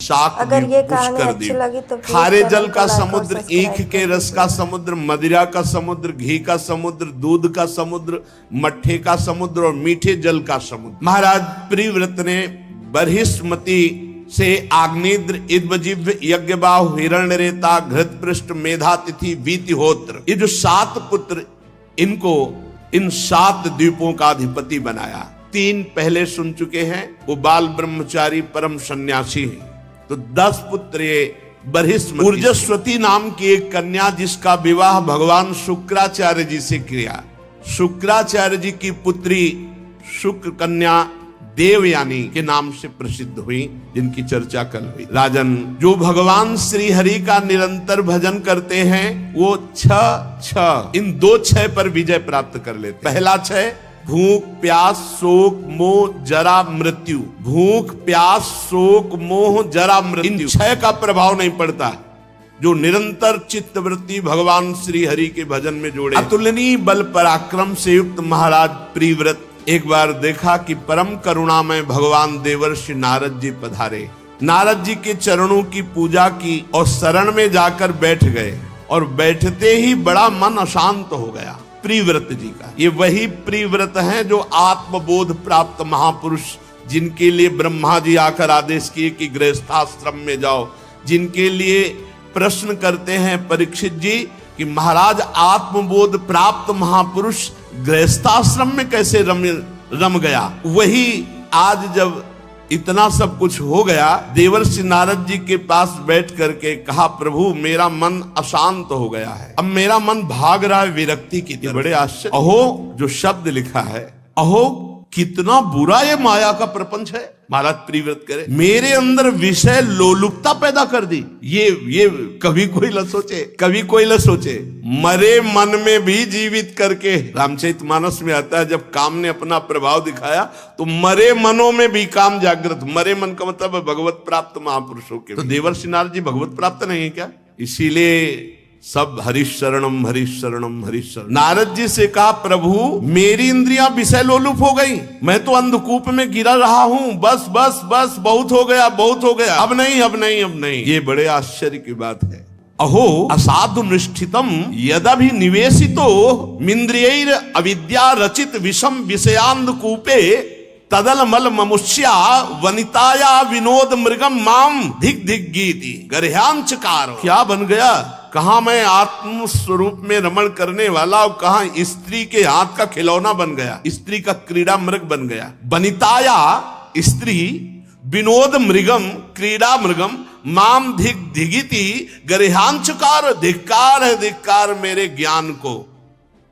शाक अगर भी ये पुष्ट कहानी कर अच्छी दी। लगी तो प्लीज खारे चैनल जल को का लाइक और समुद्र, सब्सक्राइब ईख के कर रस का दीजिएगा। समुद्र, मदिरा का समुद्र, घी का समुद्र, दूध का समुद्र, मट्ठे का समुद्र और मीठे जल का समुद्र। महाराज प्रिव्रत ने बर्हिष्मति से आग्नेद्र, इद्वजिह्व, यज्ञबाहु, हिरण्यरेता, घृतपृष्ठ, मेधातिथि, वीतिहोत्र, ये जो 7 पुत्र, इनको इन 7 द्वीपों का अधिपति बनाया। 3 पहले सुन चुके हैं, वो बाल ब्रह्मचारी परम सन्यासी हैं। तो 10 पुत्र ये बर्हिष्मति, ऊर्जस्वती नाम की एक कन्या जिसका विवाह भगवान शुक्राचार्य जी से किया। शुक्राचार्य जी की पुत्री शुक्र कन्या देवयानी के नाम से प्रसिद्ध हुई, जिनकी चर्चा कल हुई। राजन, जो भगवान श्री हरि का निरंतर भजन करते हैं वो 6 इन 2 क्षय पर विजय प्राप्त कर लेते। पहला क्षय भूख, प्यास, शोक, मोह, जरा, मृत्यु। भूख, प्यास, शोक, मोह, जरा, मृत्यु, इन 6 का प्रभाव नहीं पड़ता। जो निरंतर चित्तवृत्ति भगवान श्री हरि के भजन में जोड़े। अतुलनीय बल पराक्रम से युक्त महाराज प्रिव्रत एक बार देखा कि परम करुणामय भगवान देवर्षि नारद जी पधारे। नारद जी के चरणों की पूजा की और शरण में जाकर बैठ गए, और बैठते ही बड़ा मन अशांत हो गया प्रिव्रत जी का। ये वही प्रिव्रत हैं जो आत्मबोध प्राप्त महापुरुष, जिनके लिए ब्रह्मा जी आकर आदेश किए कि गृहस्थाश्रम में जाओ, जिनके लिए प्रश्न करते हैं परीक्षित जी कि महाराज आत्मबोध प्राप्त महापुरुष गृहस्थाश्रम में कैसे रम गया। वही आज जब इतना सब कुछ हो गया, देवर्षि नारद जी के पास बैठ करके कहा, प्रभु मेरा मन अशांत हो गया है, अब मेरा मन भाग रहा है विरक्ति की तरफ। बड़े आश्चर्य, अहो जो शब्द लिखा है, अहो कितना बुरा ये माया का प्रपंच है। महाराज प्रिव्रत करे, मेरे अंदर विषय लोलुपता पैदा कर दी। ये कभी कोई न सोचे, कभी कोई न सोचे। मरे मन में भी जीवित करके, रामचरितमानस में आता है जब काम ने अपना प्रभाव दिखाया तो मरे मनों में भी काम जागृत। मरे मन का मतलब भगवत प्राप्त महापुरुषों के। तो देवर्षि नारद जी भगवत प्राप्त नहीं है क्या? इसीलिए सब हरिशरणम हरिशरणम हरिशरण। नारद जी से कहा, प्रभु मेरी इंद्रियां विषय लोलुप हो गई, मैं तो अंधकूप में गिरा रहा हूं, बस बस बस बहुत हो गया, बहुत हो गया, अब नहीं अब नहीं अब नहीं। ये बड़े आश्चर्य की बात है। अहो असाधु निष्ठितम यदभिनिवेशितो मिंद्रियैर अविद्या रचित विषम विषयांधकूपे तदल मल ममुष्या वनिताया विनोद मृगम माम धिक धिक गीति गर्ह्यांचकार। क्या बन गया? कहा मैं आत्म स्वरूप में रमण करने वाला और कहा स्त्री के हाथ का खिलौना बन गया, स्त्री का क्रीड़ा मृग बन गया। वनिताया स्त्री, विनोद मृगम क्रीड़ा मृगम, माम धिक धिगिति गर्ह्यांचकार। धिक्कार है धिक्कार मेरे ज्ञान को,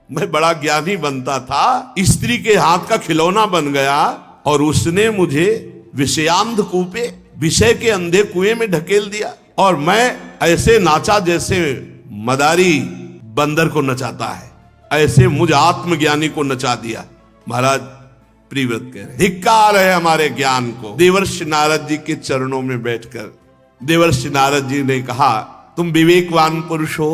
मैं बड़ा ज्ञानी बनता था, स्त्री के हाथ का खिलौना बन गया और उसने मुझे विषयांध कूपे, विषय के अंधे कुएं में ढकेल दिया, और मैं ऐसे नाचा जैसे मदारी बंदर को नचाता है, ऐसे मुझ आत्मज्ञानी को नचा दिया। महाराज प्रिव्रत कह रहे, धिक्कार है हमारे ज्ञान को। देवर्षि नारद जी के चरणों में बैठकर देवर्षि नारद जी ने कहा, तुम विवेकवान पुरुष हो,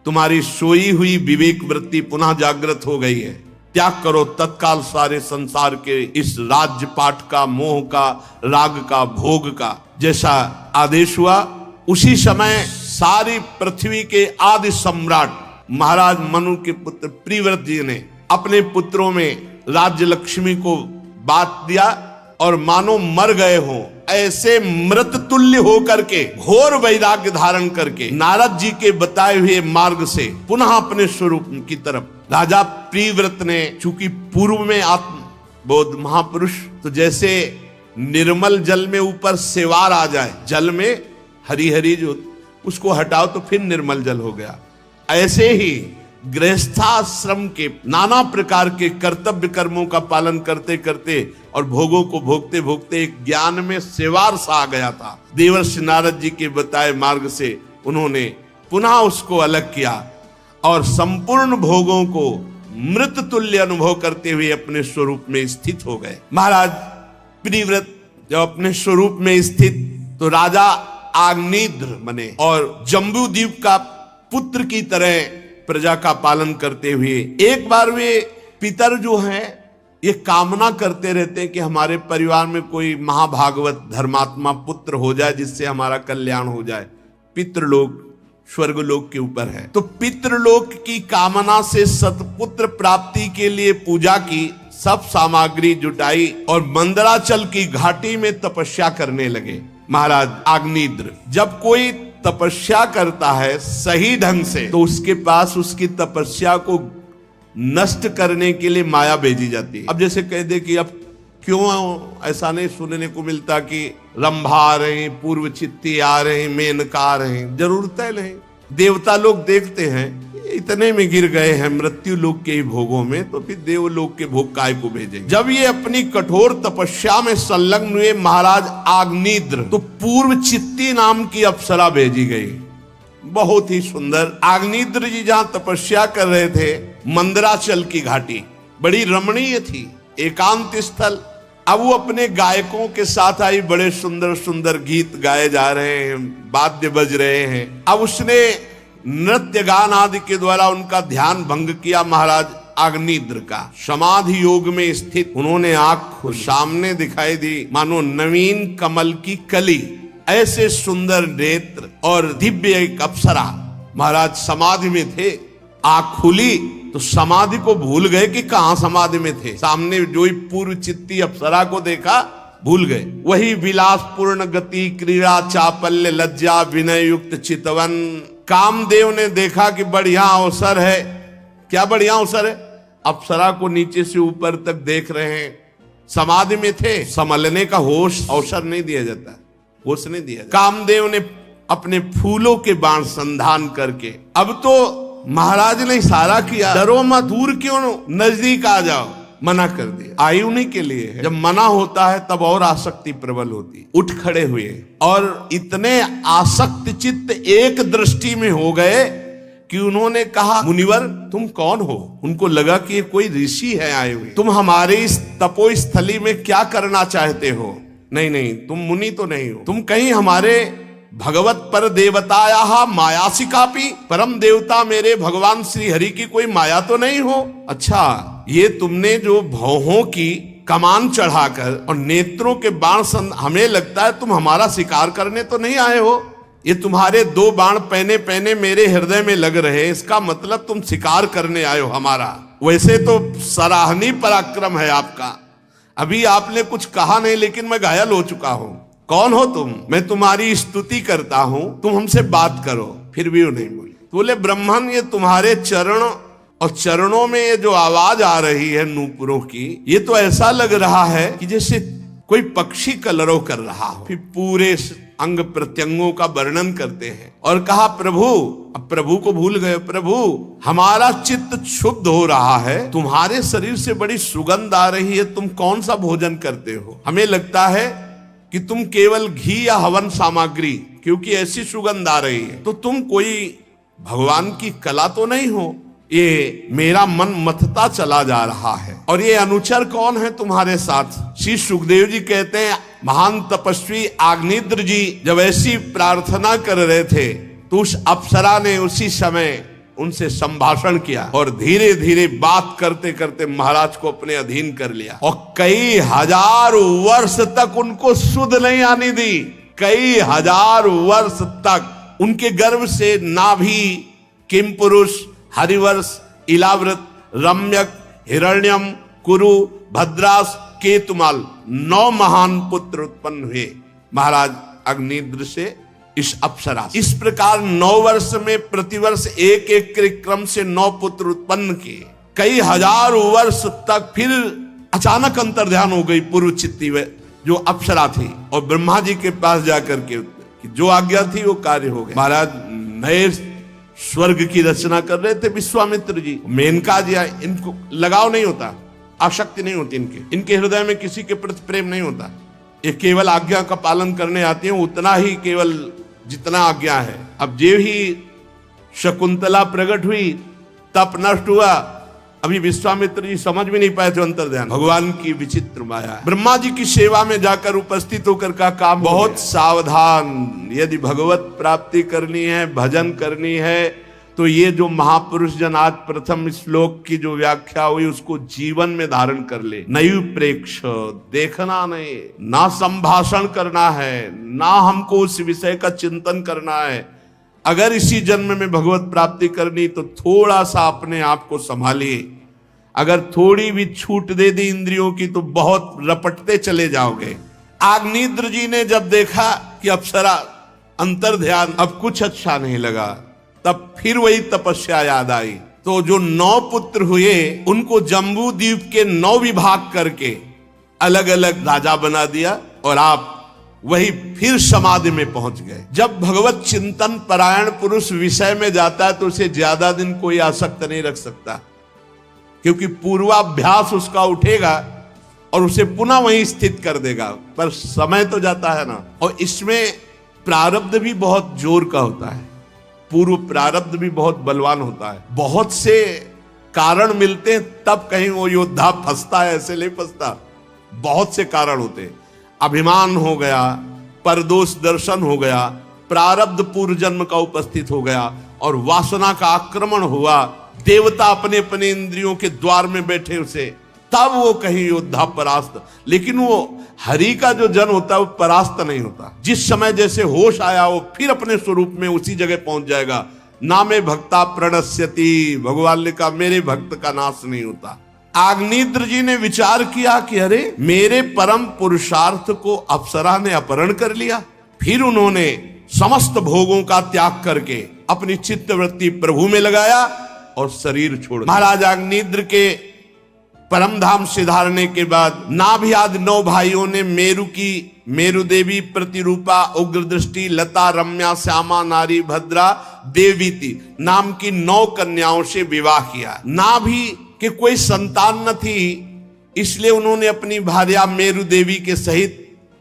तुम्हारी सोई हुई विवेक वृत्ति पुनः जागृत हो गई है। त्याग करो तत्काल सारे संसार के इस राज्य पाठ का, मोह का, राग का, भोग का। जैसा आदेश हुआ उसी समय सारी पृथ्वी के आदि सम्राट महाराज मनु के पुत्र प्रिव्रत जी ने अपने पुत्रों में राज्य लक्ष्मी को बांट दिया, और मानो मर गए हों ऐसे मृत तुल्य होकर के, घोर वैराग्य धारण करके, नारद जी के बताए हुए मार्ग से पुनः अपने स्वरूप की तरफ राजा प्रिव्रत ने, चूंकि पूर्व में आत्मबोध महापुरुष, तो जैसे निर्मल जल में ऊपर सेवार आ जाए, जल में हरी हरी जो, उसको हटाओ तो फिर निर्मल जल हो गया, ऐसे ही गृहस्थाश्रम के नाना प्रकार के कर्तव्य कर्मों का पालन करते करते और भोगों को भोगते भोगते एक ज्ञान में सेवार सा आ गया था। देवर्षि नारद जी के बताए मार्ग से उन्होंने पुनः उसको अलग किया और संपूर्ण भोगों को मृत तुल्य अनुभव करते हुए अपने स्वरूप में स्थित हो गए। महाराज प्रिव्रत जब अपने स्वरूप में स्थित, तो राजा आग्नेद्र बने और जम्बू द्वीप का पुत्र की तरह प्रजा का पालन करते हुए एक बार वे पितर जो हैं ये कामना करते रहते हैं कि हमारे परिवार में कोई महाभागवत धर्मात्मा पुत्र हो जाए जिससे हमारा कल्याण हो जाए। पितृलोक स्वर्गलोक के ऊपर है, तो पितृलोक की कामना से सतपुत्र प्राप्ति के लिए पूजा की, सब सामग्री जुटाई और मंदराचल की घाटी में तपस्या करने लगे। महाराज अग्निद्र, जब कोई तपस्या करता है सही ढंग से तो उसके पास उसकी तपस्या को नष्ट करने के लिए माया भेजी जाती है। अब जैसे कह दे कि अब क्यों ऐसा नहीं सुनने को मिलता कि रंभा आ रहे, पूर्व चित्ती आ रहे, मेनका आ रहे, जरूरत है नहीं। देवता लोग देखते हैं इतने में गिर गए हैं मृत्यु लोक के ही भोगों में, तो फिर देवलोक के भोग काय को भेजेंगे। जब ये अपनी कठोर तपस्या में संलग्न हुए महाराज अग्निद्र, तो पूर्व चित्ती नाम की अप्सरा भेजी गई, बहुत ही सुंदर। अग्निद्र जी जहां तपस्या कर रहे थे मंदराचल की घाटी बड़ी रमणीय थी, एकांत स्थल। अब वो अपने गायकों के साथ आई, बड़े सुंदर सुंदर गीत गाए जा रहे हैं, वाद्य बज रहे हैं। अब उसने नृत्य गान आदि के द्वारा उनका ध्यान भंग किया। महाराज अग्निद्र का समाधि योग में स्थित उन्होंने आंख सामने दिखाई दी मानो नवीन कमल की कली, ऐसे सुंदर नेत्र और दिव्य एक अप्सरा। महाराज समाधि में थे, आंख खुली तो समाधि को भूल गए कि कहां समाधि में थे। सामने जो ही पूर्व चित्ती अप्सरा को देखा भूल गए। वही विलासपूर्ण गति, क्रीड़ा, चापल्य, लज्जा, विनय युक्त चितवन। कामदेव ने देखा कि बढ़िया अवसर है। क्या बढ़िया अवसर है? अप्सरा को नीचे से ऊपर तक देख रहे हैं, समाधि में थे, संभलने का होश अवसर नहीं दिया जाता, होश नहीं दिया जाता। कामदेव ने अपने फूलों के बाण संधान करके, अब तो महाराज ने इशारा किया, डरो मत, दूर क्यों, नजदीक आ जाओ, मना कर दिया। आई उन्हीं के लिए है, जब मना होता है तब और आसक्ति प्रबल होती। उठ खड़े हुए और इतने आसक्त चित्त एक दृष्टि में हो गए कि उन्होंने कहा, मुनिवर तुम कौन हो? उनको लगा कि ये कोई ऋषि है आए हुए, तुम हमारे इस तपोस्थली में क्या करना चाहते हो? नहीं नहीं, तुम मुनि तो नहीं हो, तुम कहीं हमारे भगवत पर देवताया मायासी कापी, परम देवता मेरे भगवान श्री हरि की कोई माया तो नहीं हो? अच्छा, ये तुमने जो भौहों की कमान चढ़ाकर और नेत्रों के बाण हमें लगता है तुम हमारा शिकार करने तो नहीं आए हो। ये तुम्हारे 2 बाण पहने पहने मेरे हृदय में लग रहे, इसका मतलब तुम शिकार करने आए हो हमारा। वैसे तो सराहनीय पराक्रम है आपका, अभी आपने कुछ कहा नहीं लेकिन मैं घायल हो चुका हूं। कौन हो तुम? मैं तुम्हारी स्तुति करता हूं, तुम हमसे बात करो। फिर भी वो नहीं बोले। तो बोले, ब्रह्मन ये तुम्हारे चरण और चरणों में ये जो आवाज आ रही है नूपुरों की, ये तो ऐसा लग रहा है कि जैसे कोई पक्षी कलरव कर रहा हो। फिर पूरे अंग प्रत्यंगों का वर्णन करते हैं और कहा, प्रभु, अब प्रभु को भूल गए, प्रभु हमारा चित्त क्षुब्ध हो रहा है, तुम्हारे शरीर से बड़ी सुगंध आ रही है, तुम कौन सा भोजन करते हो? हमें लगता है कि तुम केवल घी या हवन सामग्री, क्योंकि ऐसी सुगंध आ रही है, तो तुम कोई भगवान की कला तो नहीं हो। ये मेरा मन मथता चला जा रहा है। और ये अनुचर कौन है तुम्हारे साथ? श्री सुखदेव जी कहते हैं, महान तपस्वी अग्निद्र जी जब ऐसी प्रार्थना कर रहे थे तो उस अप्सरा ने उसी समय उनसे संभाषण किया और धीरे धीरे बात करते करते महाराज को अपने अधीन कर लिया और कई हजार वर्ष तक उनको सुध नहीं आने दी। कई हजार वर्ष तक उनके गर्भ से नाभि, किमपुरुष, हरिवर्ष, इलाव्रत, रम्यक, हिरण्यम, कुरु, भद्रास, केतुमाल 9 महान पुत्र उत्पन्न हुए महाराज अग्निद्र से इस अप्सरा। इस प्रकार 9 वर्ष में प्रतिवर्ष एक एक के क्रम से 9 पुत्र उत्पन्न किए। कई हजार वर्ष तक फिर अचानक अंतर्ध्यान हो गई पूर्व चित्ती में जो अप्सरा थी और ब्रह्मा जी के पास जाकर के जो आज्ञा थी वो कार्य हो गया। महाराज नए स्वर्ग की रचना कर रहे थे विश्वामित्र जी, मेनका जी आए, इनको लगाव नहीं होता, आसक्ति नहीं होती इनके हृदय में किसी के प्रति प्रेम नहीं होता। ये केवल आज्ञा का पालन करने आते हैं, उतना ही केवल जितना आज्ञा है। अब जो ही शकुंतला प्रकट हुई तप नष्ट हुआ, अभी विश्वामित्र जी समझ भी नहीं पाए थे अंतर्ध्यान, भगवान की विचित्र माया। ब्रह्मा जी की सेवा में जाकर उपस्थित होकर का काम, बहुत सावधान, यदि भगवत प्राप्ति करनी है, भजन करनी है, तो तो ये जो महापुरुष जन आज प्रथम श्लोक की जो व्याख्या हुई उसको जीवन में धारण कर ले। नैव प्रेक्ष, देखना नहीं, ना संभाषण करना है, ना हमको उस विषय का चिंतन करना है। अगर इसी जन्म में भगवत प्राप्ति करनी तो थोड़ा सा अपने आप को संभालिए। अगर थोड़ी भी छूट दे दी इंद्रियों की तो बहुत रपटते चले जाओगे। आग्नेयद्र जी ने जब देखा कि अप्सरा अंतर ध्यान, अब कुछ अच्छा नहीं लगा, तब फिर वही तपस्या याद आई। तो जो 9 पुत्र हुए उनको जम्बू द्वीप के 9 विभाग करके अलग अलग राजा बना दिया और आप वही फिर समाधि में पहुंच गए। जब भगवत चिंतन परायण पुरुष विषय में जाता है तो उसे ज्यादा दिन कोई आसक्त नहीं रख सकता, क्योंकि पूर्वाभ्यास उसका उठेगा और उसे पुनः वहीं स्थित कर देगा। पर समय तो जाता है ना, और इसमें प्रारब्ध भी बहुत जोर का होता है, पूर्व प्रारब्ध भी बहुत बलवान होता है। बहुत से कारण मिलते हैं तब कहीं वो योद्धा फंसता है, ऐसे नहीं फंसता। बहुत से कारण होते, अभिमान हो गया, परदोष दर्शन हो गया, प्रारब्ध पूर्व जन्म का उपस्थित हो गया और वासना का आक्रमण हुआ, देवता अपने अपने इंद्रियों के द्वार में बैठे उसे, तब वो कहीं योद्धा परास्त। लेकिन वो हरि का जो जन होता है वो परास्त नहीं होता। जिस समय जैसे होश आया वो फिर अपने स्वरूप में उसी जगह पहुंच जाएगा। नामे भक्ता प्रणश्यति, भगवान ने कहा मेरे भक्त का नाश नहीं होता। आग्नेयद्र जी ने विचार किया कि अरे मेरे परम पुरुषार्थ को अप्सरा ने अपहरण कर लिया। फिर उन्होंने समस्त भोगों का त्याग करके अपनी चित्तवृत्ति प्रभु में लगाया और शरीर छोड़। महाराज आग्नेयद्र के परम धाम सिधारने के बाद नाभि आदि 9 भाइयों ने मेरु की मेरु देवी प्रतिरूपा उग्र दृष्टि लता रम्या श्यामा नारी भद्रा देवीति नाम की 9 कन्याओं से विवाह किया। नाभि के कोई संतान न थी, इसलिए उन्होंने अपनी भार्या मेरु देवी के सहित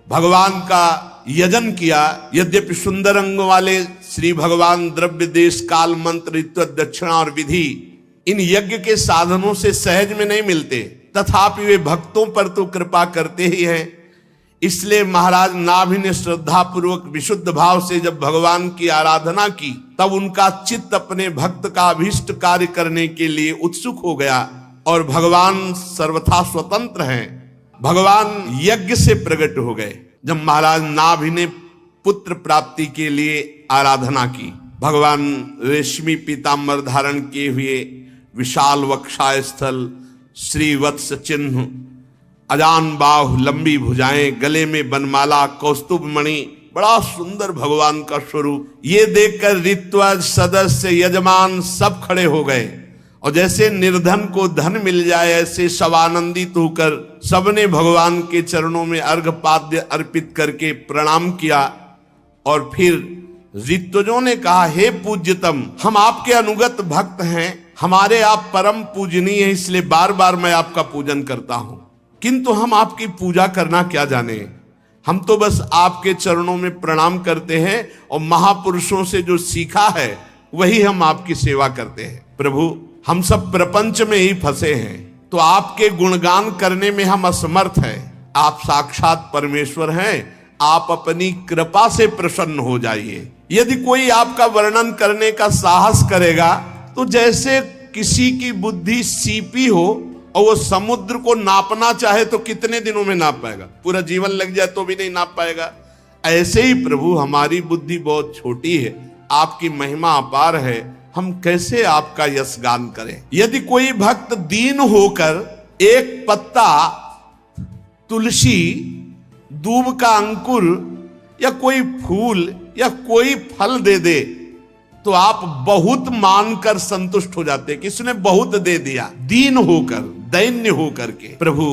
भगवान का यजन किया। यद्यपि सुंदर अंग वाले श्री भगवान द्रव्य देश काल मंत्र ऋत्व दक्षिणा और विधि इन यज्ञ के साधनों से सहज में नहीं मिलते, तथापि वे भक्तों पर तो कृपा करते ही हैं। इसलिए महाराज नाभि ने श्रद्धा पूर्वक विशुद्ध भाव से जब भगवान की आराधना की तब उनका चित्त अपने भक्त का अभीष्ट कार्य करने के लिए उत्सुक हो गया और भगवान सर्वथा स्वतंत्र हैं। भगवान यज्ञ से प्रकट हो गए। जब महाराज नाभि ने पुत्र प्राप्ति के लिए आराधना की, भगवान रेशमी पीताम्बर धारण किए हुए, विशाल वक्षाय स्थल, श्रीवत्स चिन्ह, अजान बाहु, लंबी भुजाएं, गले में बनमाला, कौस्तुभ मणि, बड़ा सुंदर भगवान का स्वरूप। ये देखकर ऋत्वज, सदस्य, यजमान सब खड़े हो गए और जैसे निर्धन को धन मिल जाए ऐसे सब आनंदित होकर सबने भगवान के चरणों में अर्घपाद्य अर्पित करके प्रणाम किया। और फिर ऋत्वजों ने कहा, हे पूज्यतम, हम आपके अनुगत भक्त हैं, हमारे आप परम पूजनीय हैं, इसलिए बार बार मैं आपका पूजन करता हूं, किंतु हम आपकी पूजा करना क्या जाने। हम तो बस आपके चरणों में प्रणाम करते हैं और महापुरुषों से जो सीखा है वही हम आपकी सेवा करते हैं। प्रभु, हम सब प्रपंच में ही फंसे हैं, तो आपके गुणगान करने में हम असमर्थ हैं। आप साक्षात परमेश्वर हैं, आप अपनी कृपा से प्रसन्न हो जाइए। यदि कोई आपका वर्णन करने का साहस करेगा तो जैसे किसी की बुद्धि सीपी हो और वो समुद्र को नापना चाहे तो कितने दिनों में नाप पाएगा, पूरा जीवन लग जाए तो भी नहीं नाप पाएगा। ऐसे ही प्रभु हमारी बुद्धि बहुत छोटी है, आपकी महिमा अपार है, हम कैसे आपका यश गान करें। यदि कोई भक्त दीन होकर एक पत्ता तुलसी, दूब का अंकुर या कोई फूल या कोई फल दे दे तो आप बहुत मानकर संतुष्ट हो जाते कि इसने बहुत दे दिया। दीन होकर, दैन्य होकर के प्रभु,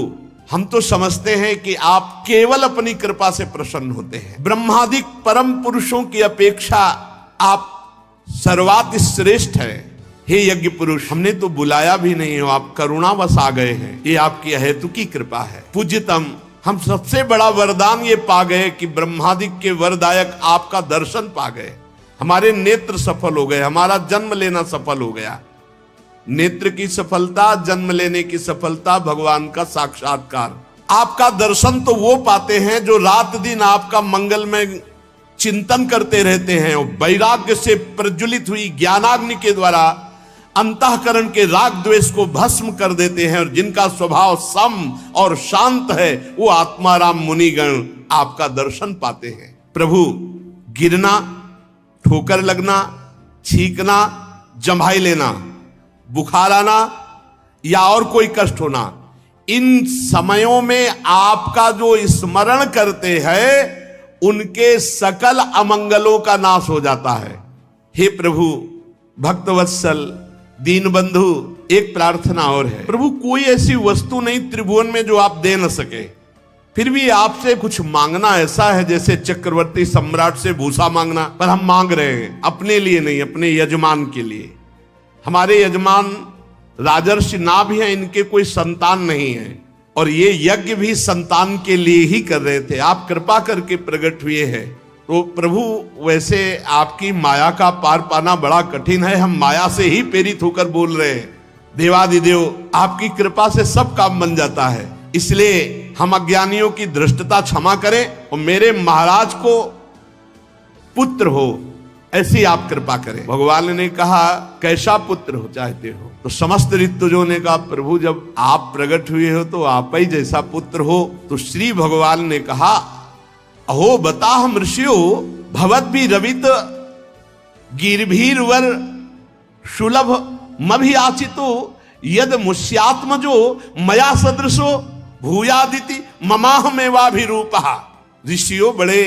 हम तो समझते हैं कि आप केवल अपनी कृपा से प्रसन्न होते हैं। ब्रह्मादिक परम पुरुषों की अपेक्षा आप सर्वात श्रेष्ठ है। हे यज्ञ पुरुष, हमने तो बुलाया भी नहीं हो, आप करुणावश आ गए हैं, ये आपकी अहेतुकी कृपा है। पूज्यतम, हम सबसे बड़ा वरदान ये पा गए कि ब्रह्मादिक के वरदायक आपका दर्शन पा गए, हमारे नेत्र सफल हो गए, हमारा जन्म लेना सफल हो गया। नेत्र की सफलता, जन्म लेने की सफलता, भगवान का साक्षात्कार। आपका दर्शन तो वो पाते हैं जो रात दिन आपका मंगलमय चिंतन करते रहते हैं और वैराग्य से प्रज्वलित हुई ज्ञानाग्नि के द्वारा अंतःकरण के राग द्वेष को भस्म कर देते हैं और जिनका स्वभाव सम और शांत है वो आत्माराम मुनिगण आपका दर्शन पाते हैं। प्रभु, गिरना, ठोकर लगना, छींकना, जम्भाई लेना, बुखार आना या और कोई कष्ट होना, इन समयों में आपका जो स्मरण करते हैं उनके सकल अमंगलों का नाश हो जाता है। हे प्रभु, भक्तवत्सल, दीन बंधु, एक प्रार्थना और है। प्रभु, कोई ऐसी वस्तु नहीं त्रिभुवन में जो आप दे न सके, फिर भी आपसे कुछ मांगना ऐसा है जैसे चक्रवर्ती सम्राट से भूसा मांगना, पर हम मांग रहे हैं अपने लिए नहीं, अपने यजमान के लिए। हमारे यजमान राजर्षि नाभ हैं, इनके कोई संतान नहीं है और ये यज्ञ भी संतान के लिए ही कर रहे थे। आप कृपा करके प्रकट हुए हैं। तो प्रभु, वैसे आपकी माया का पार पाना बड़ा कठिन है, हम माया से ही प्रेरित होकर बोल रहे हैं। देवादिदेव, आपकी कृपा से सब काम बन जाता है, इसलिए हम अज्ञानियों की धृष्टता क्षमा करें और मेरे महाराज को पुत्र हो ऐसी आप कृपा करें। भगवान ने कहा, कैसा पुत्र हो चाहते हो? तो समस्त ऋतुजों ने कहा, प्रभु जब आप प्रकट हुए हो तो आप ही जैसा पुत्र हो। तो श्री भगवान ने कहा, अहो बता हम ऋषियो भवत भी रवित गिरभीर वर सुलभ मभियाचितो यद मुष्यात्मजो मया सदृशो भूयादिति ममाहमेवाभिरूपः। ऋषियों, बड़े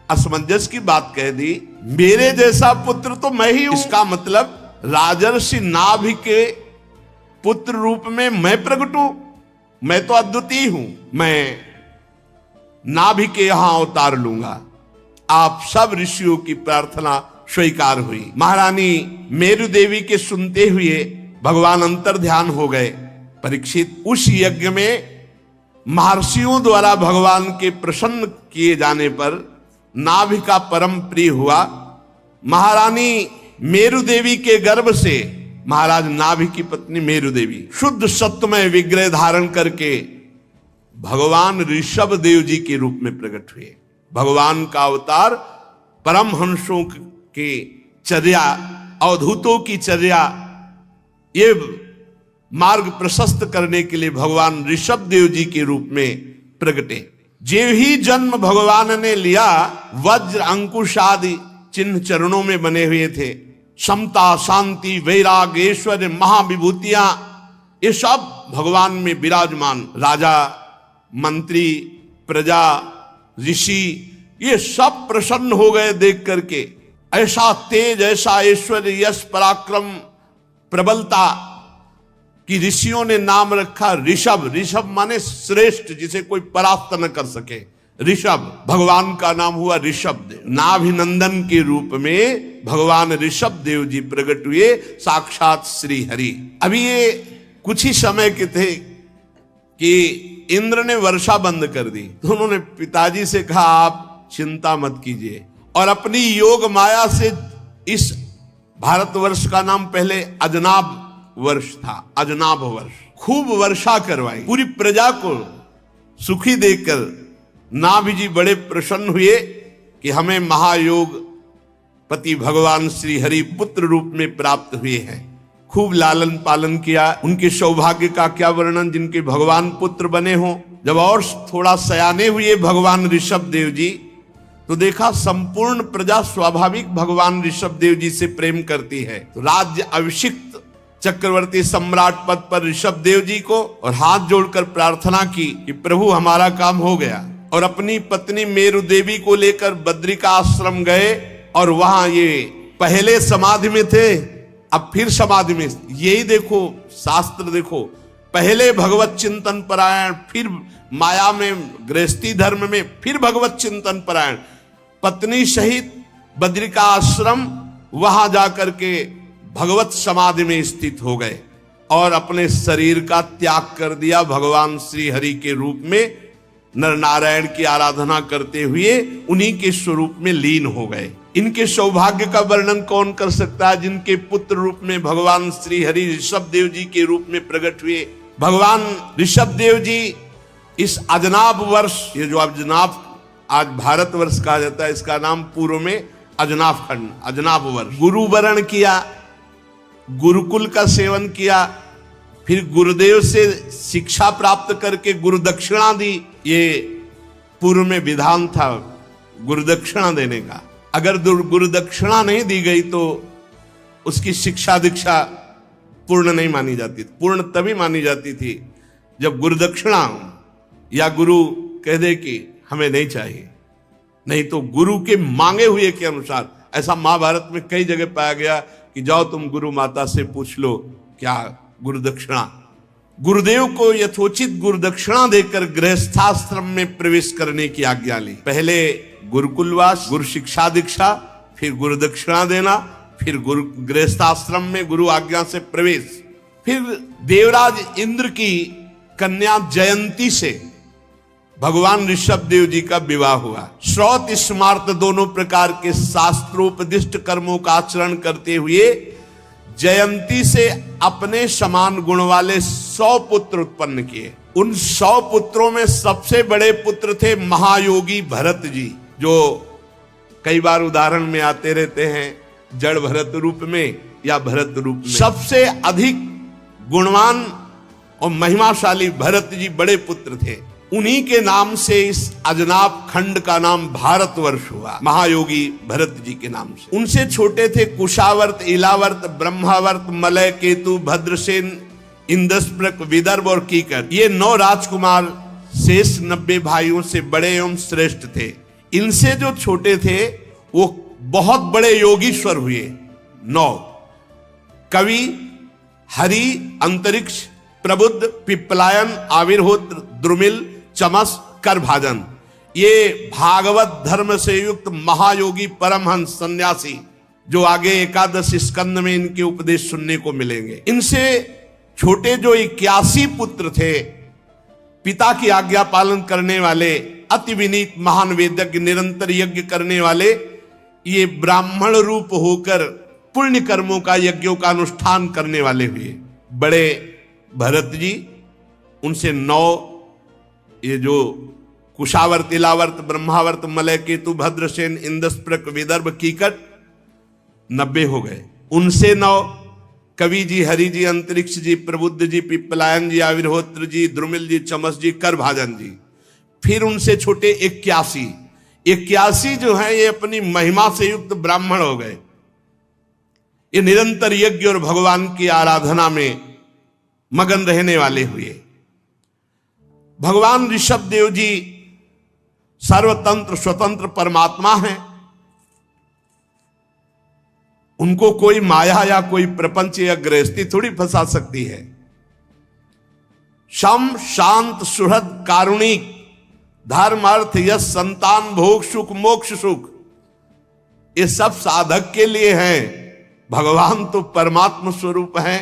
असमंजस की बात कह दी, मेरे जैसा पुत्र तो मैं ही हूं। इसका मतलब राजर्षि नाभ के पुत्र रूप में मैं प्रकट हूं? मैं तो अद्वितीय हूं, मैं नाभि के यहां अवतार लूंगा। आप सब ऋषियों की प्रार्थना स्वीकार हुई। महारानी मेरु देवी के सुनते हुए भगवान अंतर ध्यान हो गए। परीक्षित, उस यज्ञ में महर्षियों द्वारा भगवान के प्रसन्न किए जाने पर नाभि का परम प्रिय हुआ। महारानी मेरु देवी के गर्भ से महाराज नाभि की पत्नी मेरु देवी शुद्ध सत्वमय विग्रह धारण करके भगवान ऋषभ देव जी के रूप में प्रकट हुए। भगवान का अवतार परमहंसों की चर्या, अवधूतों की चर्या, ये मार्ग प्रशस्त करने के लिए भगवान ऋषभ देव जी के रूप में प्रकटे। जे ही जन्म भगवान ने लिया, वज्र अंकुश आदि चिन्ह चरणों में बने हुए थे। समता, शांति, वैराग्य, ऐश्वर्य, महाविभूतियां, ये सब भगवान में विराजमान। राजा, मंत्री, प्रजा, ऋषि, ये सब प्रसन्न हो गए देख करके। ऐसा तेज, ऐसा ऐश्वर्य, यश, पराक्रम, प्रबलता कि ऋषियों ने नाम रखा ऋषभ। ऋषभ माने श्रेष्ठ, जिसे कोई परास्त न कर सके। ऋषभ, भगवान का नाम हुआ ऋषभ देव। नाभिनंदन के रूप में भगवान ऋषभ देव जी प्रकट हुए, साक्षात श्री हरि। अभी ये कुछ ही समय के थे कि इंद्र ने वर्षा बंद कर दी। तो उन्होंने पिताजी से कहा, आप चिंता मत कीजिए, और अपनी योग माया से इस भारतवर्ष का नाम पहले अजनाब वर्ष था, अजनाब वर्ष, खूब वर्षा करवाई। पूरी प्रजा को सुखी देखकर नाभि जी बड़े प्रसन्न हुए कि हमें महायोग पति भगवान श्री हरि पुत्र रूप में प्राप्त हुए हैं। खूब लालन पालन किया। उनके सौभाग्य का क्या वर्णन, जिनके भगवान पुत्र बने हों। जब और थोड़ा सयाने हुए भगवान ऋषभ देव जी, तो देखा संपूर्ण प्रजा स्वाभाविक भगवान ऋषभ देव जी से प्रेम करती है। तो राज्य अभिषिक्त चक्रवर्ती सम्राट पद पर ऋषभ देव जी को और हाथ जोड़कर प्रार्थना की कि प्रभु हमारा काम हो गया। और अपनी पत्नी मेरु देवी को लेकर बद्रिका आश्रम गए और वहां ये पहले समाधि में थे, अब फिर समाधि में। यही देखो, शास्त्र देखो, पहले भगवत चिंतन परायण, फिर माया में गृहस्थी धर्म में, फिर भगवत चिंतन परायण। पत्नी सहित बद्रिका आश्रम, वहां जाकर के भगवत समाधि में स्थित हो गए और अपने शरीर का त्याग कर दिया। भगवान श्री हरि के रूप में नर नारायण की आराधना करते हुए उन्हीं के स्वरूप में लीन हो गए। इनके सौभाग्य का वर्णन कौन कर सकता है, जिनके पुत्र रूप में भगवान श्री हरि ऋषभ देव जी के रूप में प्रकट हुए। भगवान ऋषभ देव जी इस अजनाब वर्ष, ये जो अजनाब आज भारतवर्ष कहा जाता है, इसका नाम पूर्व में अजनाब खंड, अजनाब वर्ष। गुरु वरण किया, गुरुकुल का सेवन किया, फिर गुरुदेव से शिक्षा प्राप्त करके गुरु दक्षिणा दी। ये पूर्व में विधान था गुरु दक्षिणा देने का। अगर गुरु दक्षिणा नहीं दी गई तो उसकी शिक्षा दीक्षा पूर्ण नहीं मानी जाती। पूर्ण तभी मानी जाती थी जब गुरु दक्षिणा या गुरु कह दे कि हमें नहीं चाहिए, नहीं तो गुरु के मांगे हुए के अनुसार। ऐसा महाभारत में कई जगह पाया गया कि जाओ तुम गुरु माता से पूछ लो क्या गुरु दक्षिणा। गुरुदेव को यथोचित गुरु दक्षिणा देकर गृहस्थाश्रम में प्रवेश करने की आज्ञा ली। पहले गुरुकुलवास, गुरु शिक्षा दीक्षा, फिर गुरु दक्षिणा देना, फिर गुरु गृहस्थाश्रम में गुरु आज्ञा से प्रवेश। फिर देवराज इंद्र की कन्या जयंती से भगवान ऋषभ देव जी का विवाह हुआ। श्रौत स्मार्त दोनों प्रकार के शास्त्रोपदिष्ट कर्मों का आचरण करते हुए जयंती से अपने समान गुण वाले 100 पुत्र उत्पन्न किए। उन 100 पुत्रों में सबसे बड़े पुत्र थे महायोगी भरत जी, जो कई बार उदाहरण में आते रहते हैं, जड़ भरत रूप में या भरत रूप में। सबसे अधिक गुणवान और महिमाशाली भरत जी बड़े पुत्र थे। उन्हीं के नाम से इस अजनाब खंड का नाम भारतवर्ष हुआ, महायोगी भरत जी के नाम से। उनसे छोटे थे कुशावर्त, इलावर्त, ब्रह्मावर्त, मलय, केतु, भद्रसेन, इंद्रस्प्रक, विदर्भ और कीकर। ये 9 राजकुमार शेष 90 भाइयों से बड़े एवं श्रेष्ठ थे। इनसे जो छोटे थे वो बहुत बड़े योगीश्वर हुए। 9 कवि, हरि, अंतरिक्ष, प्रबुद्ध, पिप्पलायन, आविर्होत्र, द्रुमिल, चमस, करभाजन। ये भागवत धर्म से युक्त महायोगी परमहंस सन्यासी, जो आगे 11 स्कंद में इनके उपदेश सुनने को मिलेंगे। इनसे छोटे जो 81 पुत्र थे, पिता की आज्ञा पालन करने वाले, अति विनीत महान वेदज्ञ, निरंतर यज्ञ करने वाले, ये ब्राह्मण रूप होकर पुण्य कर्मों का, यज्ञों का अनुष्ठान करने वाले हुए। बड़े भरत जी, उनसे 9 ये जो कुशावर्त, इलावर्त, ब्रह्मावर्त, मलय, केतु, भद्रसेन, इंद्रस्प्रक, विदर्भ, कीकट 90 हो गए। उनसे 9 कवि जी, हरि जी, अंतरिक्ष जी, प्रबुद्ध जी, पिप्पलायन जी, आविर्होत्र जी, द्रुमिल जी, चमस जी, करभाजन जी। फिर उनसे छोटे 81 जो है ये अपनी महिमा से युक्त ब्राह्मण हो गए। ये निरंतर यज्ञ और भगवान की आराधना में मगन रहने वाले हुए। भगवान ऋषभ देव जी सर्वतंत्र स्वतंत्र परमात्मा हैं। उनको कोई माया या कोई प्रपंच या गृहस्थी थोड़ी फंसा सकती है। शम, शांत, सुहृद, कारुणिक, धर्म, अर्थ, यश, संतान, भोग, सुख, मोक्ष, सुख, ये सब साधक के लिए हैं। भगवान तो परमात्मा स्वरूप हैं।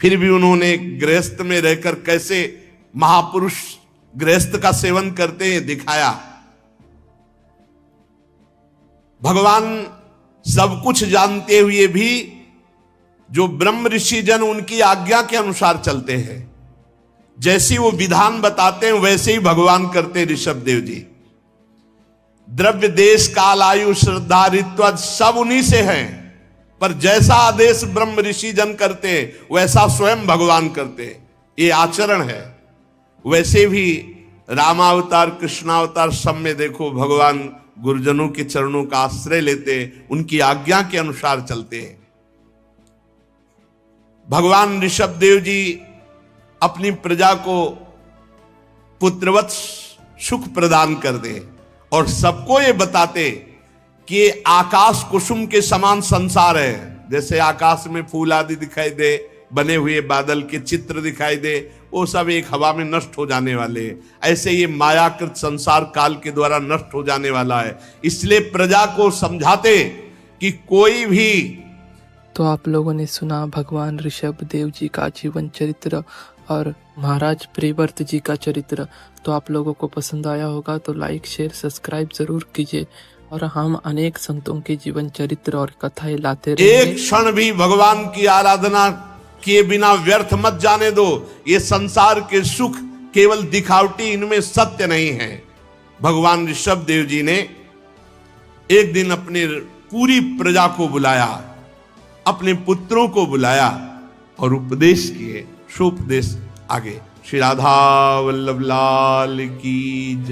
फिर भी उन्होंने गृहस्थ में रहकर कैसे महापुरुष गृहस्थ का सेवन करते हैं दिखाया। भगवान सब कुछ जानते हुए भी जो ब्रह्म ऋषि जन उनकी आज्ञा के अनुसार चलते हैं, जैसी वो विधान बताते हैं वैसे ही भगवान करते हैं ऋषभ देव जी। द्रव्य, देश, काल, आयु, श्रद्धा, ऋत्व सब उन्हीं से हैं, पर जैसा आदेश ब्रह्म ऋषि जन करते हैं वैसा स्वयं भगवान करते हैं। ये आचरण है। वैसे भी रामावतार, कृष्णावतार सब में देखो भगवान गुरुजनों के चरणों का आश्रय लेते, उनकी आज्ञा के अनुसार चलते हैं। भगवान ऋषभ देव जी अपनी प्रजा को पुत्रवत सुख प्रदान कर दे और सबको ये बताते कि आकाश कुसुम के समान संसार है। जैसे आकाश में फूल आदि दिखाई दे, बने हुए बादल के चित्र दिखाई दे, वो सब एक हवा में नष्ट हो जाने वाले हैं। ऐसे ये मायाकृत संसार काल के द्वारा नष्ट हो जाने वाला है। इसलिए प्रजा को समझाते कि कोई भी। तो आप लोगों ने सुना भगवान ऋषभ देव जी का जीवन चरित्र और महाराज प्रियव्रत जी का चरित्र। तो आप लोगों को पसंद आया होगा तो लाइक, शेयर, सब्सक्राइब जरूर कीजिए। और हम अनेक संतों के जीवन चरित्र और कथाएं लाते रहेंगे। एक क्षण भी भगवान की आराधना किए बिना व्यर्थ मत जाने दो। ये संसार के सुख केवल दिखावटी, इनमें सत्य नहीं है। भगवान ऋषभ देव जी ने एक दिन अपनी पूरी प्रजा को बुलाया, अपने पुत्रों को बुलाया और उपदेश किए। शोपदेश आगे। श्री राधा वल्लभ लाल की जय।